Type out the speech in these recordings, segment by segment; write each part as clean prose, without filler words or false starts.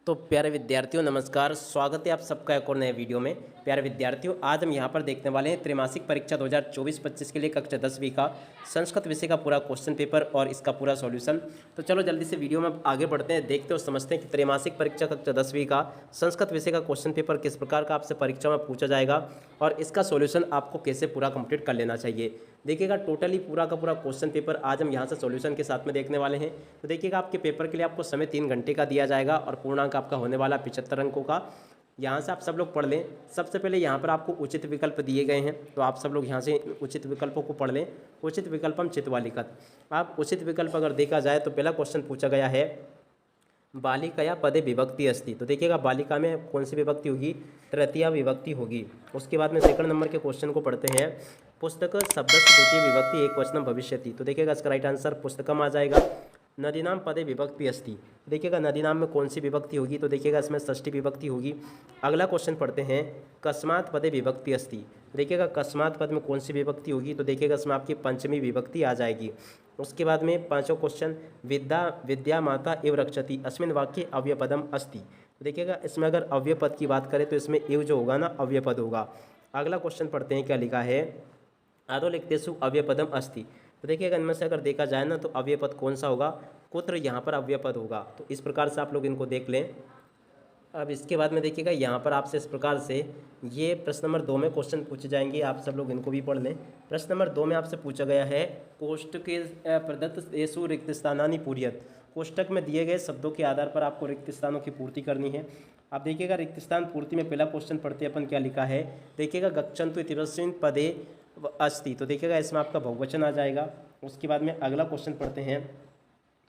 तो प्यारे विद्यार्थियों नमस्कार, स्वागत है आप सबका एक और नए वीडियो में। प्यारे विद्यार्थियों, आज हम यहाँ पर देखने वाले हैं त्रैमासिक परीक्षा 2024-25 के लिए कक्षा 10वीं का संस्कृत विषय का पूरा क्वेश्चन पेपर और इसका पूरा सॉल्यूशन। तो चलो जल्दी से वीडियो में आगे बढ़ते हैं, देखते और समझते हैं कि त्रैमासिक परीक्षा कक्षा 10वीं का संस्कृत विषय का क्वेश्चन पेपर किस प्रकार का आपसे परीक्षा में पूछा जाएगा और इसका सॉल्यूशन आपको कैसे पूरा कंप्लीट कर लेना चाहिए। देखिएगा टोटली पूरा का पूरा क्वेश्चन पेपर आज हम यहाँ से सॉल्यूशन के साथ में देखने वाले हैं। तो देखिएगा आपके पेपर के लिए आपको समय 3 घंटे का दिया जाएगा और पूर्णांक आपका होने वाला 75 अंकों का। यहाँ से आप सब लोग पढ़ लें। सबसे पहले यहाँ पर आपको उचित विकल्प दिए गए हैं, तो आप सब लोग यहाँ से उचित विकल्पों को पढ़ लें। उचित विकल्पम चित्वालिकत। आप उचित विकल्प अगर देखा जाए तो पहला क्वेश्चन पूछा गया है बालिकया पदे विभक्ति अस्ति। तो देखिएगा बालिका में कौन सी विभक्ति होगी? तृतीया विभक्ति होगी। उसके बाद में सेकंड नंबर के क्वेश्चन को पढ़ते हैं। पुस्तक शब्दस्य द्वितीय विभक्ति एकवचनम भविष्यति। तो देखिएगा इसका राइट आंसर पुस्तकम आ जाएगा। नदीनाम पदे विभक्ति अस्ति। देखिएगा नदीनाम में कौन सी विभक्ति होगी? तो देखिएगा इसमें षष्ठी विभक्ति होगी। अगला क्वेश्चन पढ़ते हैं कस्मात् पदे विभक्ति अस्ति। देखिएगा कस्मात् पद में कौन सी विभक्ति होगी? तो देखिएगा इसमें आपकी पंचमी विभक्ति आ जाएगी। उसके बाद में पांचों क्वेश्चन विद्या माता एव रक्षति अस्मिन् वाक्ये अव्यपदम अस्ति। तो देखिएगा इसमें अगर अव्यपद की बात करें तो इसमें एव जो होगा ना अव्यपद होगा। अगला क्वेश्चन पढ़ते हैं, क्या लिखा है? अधोलिखितेषु अव्यपदम अस्ति। तो देखिएगा इनमें से अगर देखा जाए ना तो अव्ययपद कौन सा होगा? कुत्र यहाँ पर अव्ययपद होगा। तो इस प्रकार से आप लोग इनको देख लें। अब इसके बाद में देखिएगा यहाँ पर आपसे इस प्रकार से ये प्रश्न नंबर 2 में क्वेश्चन पूछे जाएंगे, आप सब लोग इनको भी पढ़ लें। प्रश्न नंबर 2 में आपसे पूछा गया है कोष्टके प्रदत्त येषु रिक्त स्थानानि पूर्यत। कोष्टक में दिए गए शब्दों के आधार पर आपको रिक्त स्थानों की पूर्ति करनी है। आप देखिएगा रिक्त स्थान पूर्ति में पहला क्वेश्चन पढ़ते अपन, क्या लिखा है? देखिएगा गच्छन्तु इति तस्मिन् पदे अस्ति। तो देखिएगा इसमें आपका बहुवचन आ जाएगा। उसके बाद में अगला क्वेश्चन पढ़ते हैं।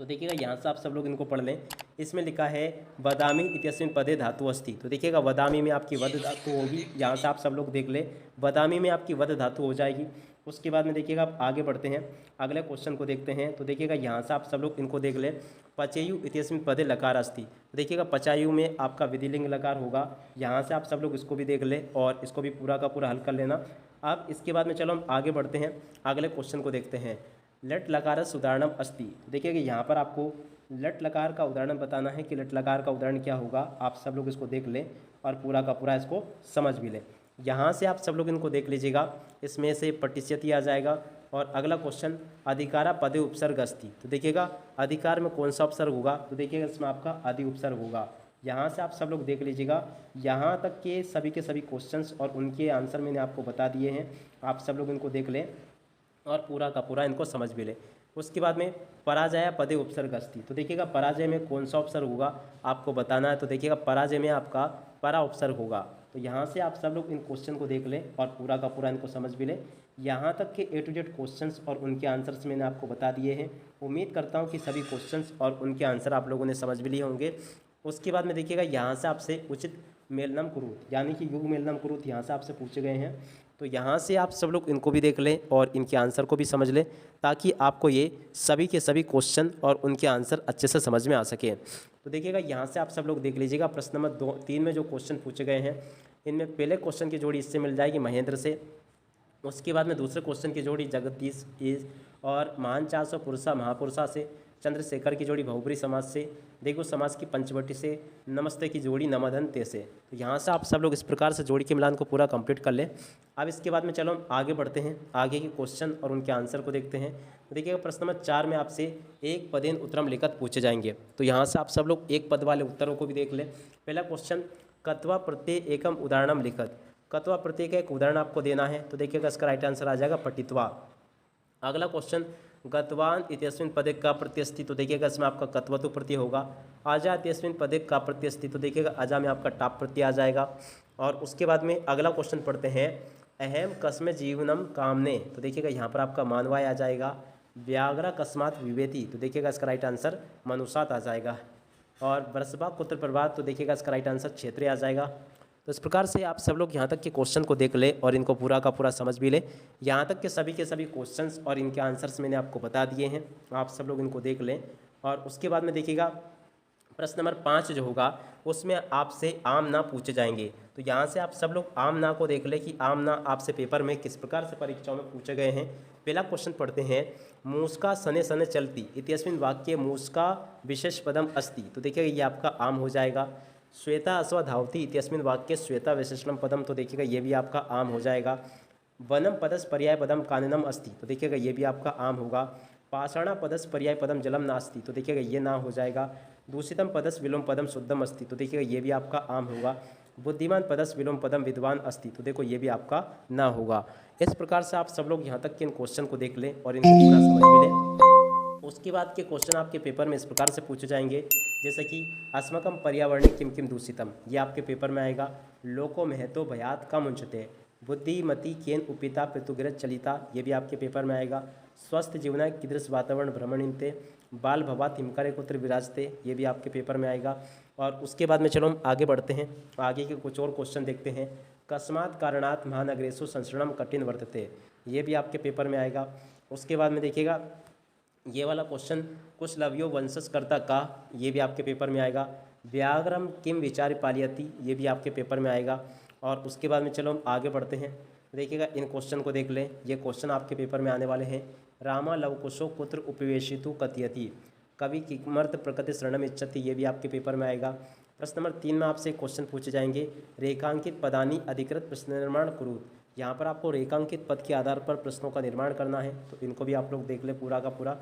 तो देखिएगा यहाँ से आप सब लोग इनको पढ़ लें। इसमें लिखा है वदामी इत्यस्मिन् पदे धातु अस्ति। तो देखिएगा वदामी में आपकी वध धातु होगी। यहाँ से आप सब लोग देख लें, वदामी में आपकी वध धातु हो जाएगी। उसके बाद में देखिएगा आप आगे बढ़ते हैं, अगले क्वेश्चन को देखते हैं। तो देखिएगा यहाँ से आप सब लोग इनको देख लें। पचयु इत्यस्मिन् पदे लकार अस्ति। तो देखिएगा पचायु में आपका विधिलिंग लकार होगा। यहाँ से आप सब लोग इसको भी देख लें और इसको भी पूरा का पूरा हल कर लेना। अब इसके बाद में चलो हम आगे बढ़ते हैं, अगले क्वेश्चन को देखते हैं। लट लकारस्य उदाहरणम अस्ति। देखिएगा यहाँ पर आपको लट लकार का उदाहरण बताना है कि लट लकार का उदाहरण क्या होगा। आप सब लोग इसको देख लें और पूरा का पूरा इसको समझ भी लें। यहाँ से आप सब लोग इनको देख लीजिएगा। इसमें से पटिष्यति आ जाएगा। और अगला क्वेश्चन अधिकारा पदे उपसर्ग अस्ति। तो देखिएगा अधिकार में कौन सा उपसर्ग होगा? तो देखिएगा इसमें आपका आदि उपसर्ग होगा। यहाँ से आप सब लोग देख लीजिएगा। यहाँ तक के सभी क्वेश्चंस और उनके आंसर मैंने आपको बता दिए हैं। आप सब लोग इनको देख लें और पूरा का पूरा इनको समझ भी लें। उसके बाद में पराजय पदे उपसर्ग अस्ति। तो देखिएगा पराजय में कौन सा उपसर्ग होगा आपको बताना है। तो देखिएगा पराजय में आपका परा उपसर्ग होगा। तो यहाँ से आप सब लोग इन क्वेश्चन को देख लें और पूरा का पूरा इनको समझ भी लें। यहाँ तक के A to Z क्वेश्चंस और उनके आंसर्स मैंने आपको बता दिए हैं। उम्मीद करता हूँ कि सभी क्वेश्चंस और उनके आंसर आप लोगों ने समझ भी लिए होंगे। उसके बाद में देखिएगा यहाँ से आपसे उचित मेलनम कुरुत यानी कि युग मेलनम कुरुत यहाँ से आपसे पूछे गए हैं। तो यहाँ से आप सब लोग इनको भी देख लें और इनके आंसर को भी समझ लें ताकि आपको ये सभी के सभी क्वेश्चन और उनके आंसर अच्छे से समझ में आ सकें। तो देखिएगा यहाँ से आप सब लोग देख लीजिएगा। प्रश्न नंबर 3 में जो क्वेश्चन पूछे गए हैं इनमें पहले क्वेश्चन की जोड़ी इससे मिल जाएगी महेंद्र से। उसके बाद में दूसरे क्वेश्चन की जोड़ी जगदीश इस और महान 400 पुरुषा महापुरुषा से। चंद्रशेखर की जोड़ी बहुब्री समाज से। देखो समाज की पंचवटी से। नमस्ते की जोड़ी नमधनते से। तो यहाँ से आप सब लोग इस प्रकार से जोड़ी के मिलान को पूरा कंप्लीट कर लें। अब इसके बाद में चलो हम आगे बढ़ते हैं, आगे के क्वेश्चन और उनके आंसर को देखते हैं। तो देखिएगा प्रश्न नंबर 4 में आपसे एक पदेन उत्तरम लिखत पूछे जाएंगे। तो यहाँ से आप सब लोग एक पद वाले उत्तरों को भी देख लें। पहला क्वेश्चन कत्वा प्रत्यय एकम उदाहरणम लिखत। कत्वा प्रत्यय का एक उदाहरण आपको देना है। तो देखिएगा इसका राइट आंसर आ जाएगा पठित्वा। अगला क्वेश्चन गतवान इत्यस्मिन् पदे का प्रत्यय अस्ति। तो देखिएगा इसमें आपका कत्वतु प्रत्यय होगा। आजा इत्यस्मिन् पदे का प्रत्यय अस्ति। तो देखिएगा आजा में आपका टाप प्रत्यय आ जाएगा। और उसके बाद में अगला क्वेश्चन पढ़ते हैं अहम कस्मे जीवनम कामने। तो देखिएगा यहाँ पर आपका मानवाय आ जाएगा। व्याघ्र कस्मात् विवेति। तो देखिएगा इसका राइट आंसर मनुष्यात आ जाएगा। और वृषभा कुत्र प्रभात। तो देखिएगा इसका राइट आंसर क्षेत्रीय आ जाएगा। तो इस प्रकार से आप सब लोग यहाँ तक के क्वेश्चन को देख लें और इनको पूरा का पूरा समझ भी लें। यहाँ तक के सभी क्वेश्चंस और इनके आंसर्स मैंने आपको बता दिए हैं। आप सब लोग इनको देख लें और उसके बाद में देखिएगा प्रश्न नंबर 5 जो होगा उसमें आपसे आम ना पूछे जाएंगे। तो यहाँ से आप सब लोग आम ना को देख लें कि आम ना आपसे पेपर में किस प्रकार से परीक्षाओं में पूछे गए हैं। पहला क्वेश्चन पढ़ते हैं, मूषका सने सने चलती इत्यस्मिन् वाक्ये मूषका विशेष पदम अस्ति। तो देखिएगा ये आपका आम हो जाएगा। श्वेता अश्व धावती इत्यस्मिन् वाक्ये श्वेता विशेषणम पदम। तो देखिएगा ये भी आपका आम हो जाएगा। वनम पदस पर्याय पदम काननम अस्ति। तो देखिएगा ये भी आपका आम होगा। पाषाणा पदस पर्याय पदम जलम नास्ति। तो देखिएगा ये ना हो जाएगा। दूषितम पदस विलोम पदम शुद्धम अस्ति। तो देखिएगा ये भी आपका आम होगा। बुद्धिमान पदस विलोम पदम विद्वान अस्ति। तो देखो ये भी आपका ना होगा। इस प्रकार से आप सब लोग यहाँ तक के इन क्वेश्चन को देख लें और इनको पूरा समझ भी लें। उसके बाद के क्वेश्चन आपके पेपर में इस प्रकार से पूछे जाएंगे, जैसे कि अस्मकम पर्यावरणे किम किम दूषितम, ये आपके पेपर में आएगा। लोको महतो भयात का मुंचते, बुद्धिमती केन उपिता पृथुगिरत चलिता, ये भी आपके पेपर में आएगा। स्वस्थ जीवना कीदृश वातावरण भ्रमणिनते, बाल भवात हिमकर कुत्र विराजते, ये भी आपके पेपर में आएगा। और उसके बाद में चलो हम आगे बढ़ते हैं, आगे के कुछ और क्वेश्चन देखते हैं। कस्मात् कारणात् महानगरेषु संसरणम कठिन वर्तते, ये भी आपके पेपर में आएगा। उसके बाद में देखिएगा ये वाला क्वेश्चन, कुछ लव्यो वंशस्कर्ता का, ये भी आपके पेपर में आएगा। व्याघ्रम किम विचार पालयति, ये भी आपके पेपर में आएगा। और उसके बाद में चलो हम आगे बढ़ते हैं, देखिएगा इन क्वेश्चन को देख लें, ये क्वेश्चन आपके पेपर में आने वाले हैं। रामा लवकुशो कुत्र उपवेशितु कथयति, कवि किमर्थ प्रकृति शरणम इच्छति, ये भी आपके पेपर में आएगा। प्रश्न नंबर 3 में आपसे क्वेश्चन पूछे जाएंगे, रेखांकित पदानी अधिकृत प्रश्न निर्माण कुरु, यहाँ पर आपको रेखांकित पद के आधार पर प्रश्नों का निर्माण करना है, तो इनको भी आप लोग देख लें पूरा का पूरा।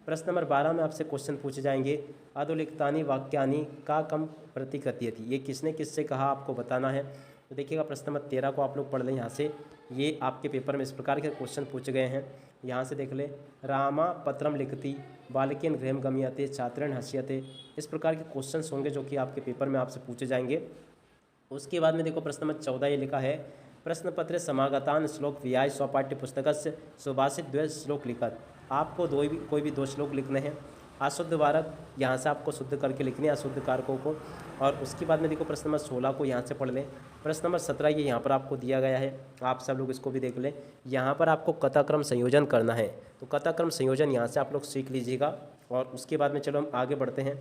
प्रश्न नंबर 12 में आपसे क्वेश्चन पूछे जाएंगे, अधोलिखितानि वाक्यानि का कम प्रतिकृत्यति, ये किसने किससे कहा आपको बताना है। तो देखिएगा प्रश्न नंबर 13 को आप लोग पढ़ लें यहाँ से, ये आपके पेपर में इस प्रकार के क्वेश्चन पूछे गए हैं। यहाँ से देख ले, रामा पत्रम लिखती, बालकेन गृहम गम्यते, छात्रेण हंस्यते, इस प्रकार के क्वेश्चन होंगे जो कि आपके पेपर में आपसे पूछे जाएंगे। उसके बाद में देखो प्रश्न नंबर 14 ये लिखा है, प्रश्न पत्र समागतान श्लोक व्याय स्वपाठ्य पुस्तक से सुभाषित द्वय श्लोक लिखत, आपको कोई भी 2 श्लोक लिखने हैं। अशुद्ध वारक यहाँ से आपको शुद्ध करके लिखने हैं अशुद्ध कारकों को। और उसके बाद में देखो प्रश्न नंबर 16 को यहाँ से पढ़ लें। प्रश्न नंबर 17 ये यहाँ पर आपको दिया गया है, आप सब लोग इसको भी देख लें। यहाँ पर आपको कथाक्रम संयोजन करना है, तो कथाक्रम संयोजन यहाँ से आप लोग सीख लीजिएगा। और उसके बाद में चलो हम आगे बढ़ते हैं।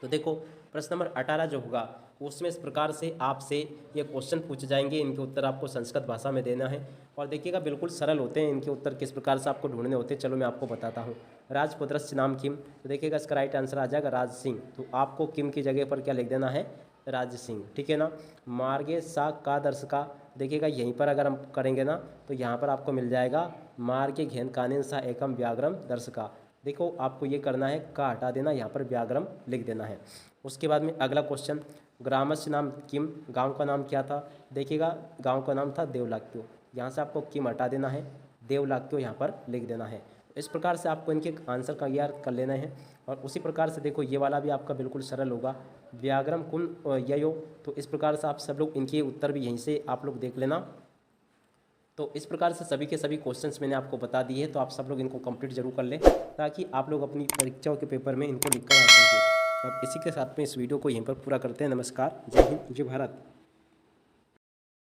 तो देखो प्रश्न नंबर 18 जो होगा उसमें इस प्रकार से आपसे ये क्वेश्चन पूछे जाएंगे, इनके उत्तर आपको संस्कृत भाषा में देना है। और देखिएगा बिल्कुल सरल होते हैं इनके उत्तर, किस प्रकार से आपको ढूंढने होते हैं चलो मैं आपको बताता हूँ। राजपुत्रस्य नाम किम, तो देखिएगा इसका राइट आंसर आ जाएगा राज सिंह, तो आपको किम की जगह पर क्या लिख देना है, राज सिंह, ठीक है ना। मार्गे सा का दर्शका, देखिएगा यहीं पर अगर हम करेंगे ना तो यहाँ पर आपको मिल जाएगा मार्गे घेन कानेन सा एकम व्याघ्रम दर्शका। देखो आपको ये करना है, का हटा देना, यहाँ पर व्याघ्रम लिख देना है। उसके बाद में अगला क्वेश्चन, ग्रामस्य नाम किम, गांव का नाम क्या था, देखिएगा गांव का नाम था देवलाक्यो, यहाँ से आपको किम हटा देना है, देवलाक्यो यहाँ पर लिख देना है। इस प्रकार से आपको इनके आंसर का याद कर लेना है। और उसी प्रकार से देखो ये वाला भी आपका बिल्कुल सरल होगा, व्याघ्रम कुन ययो, तो इस प्रकार से आप सब लोग इनके उत्तर भी यहीं से आप लोग देख लेना। तो इस प्रकार से सभी के सभी क्वेश्चंस मैंने आपको बता दिए हैं, तो आप सब लोग इनको कंप्लीट जरूर कर लें ताकि आप लोग अपनी परीक्षाओं के पेपर में इनको लिख कर आ सकें। अब इसी के साथ में इस वीडियो को यहीं पर पूरा करते हैं। नमस्कार, जय हिंद, जय भारत।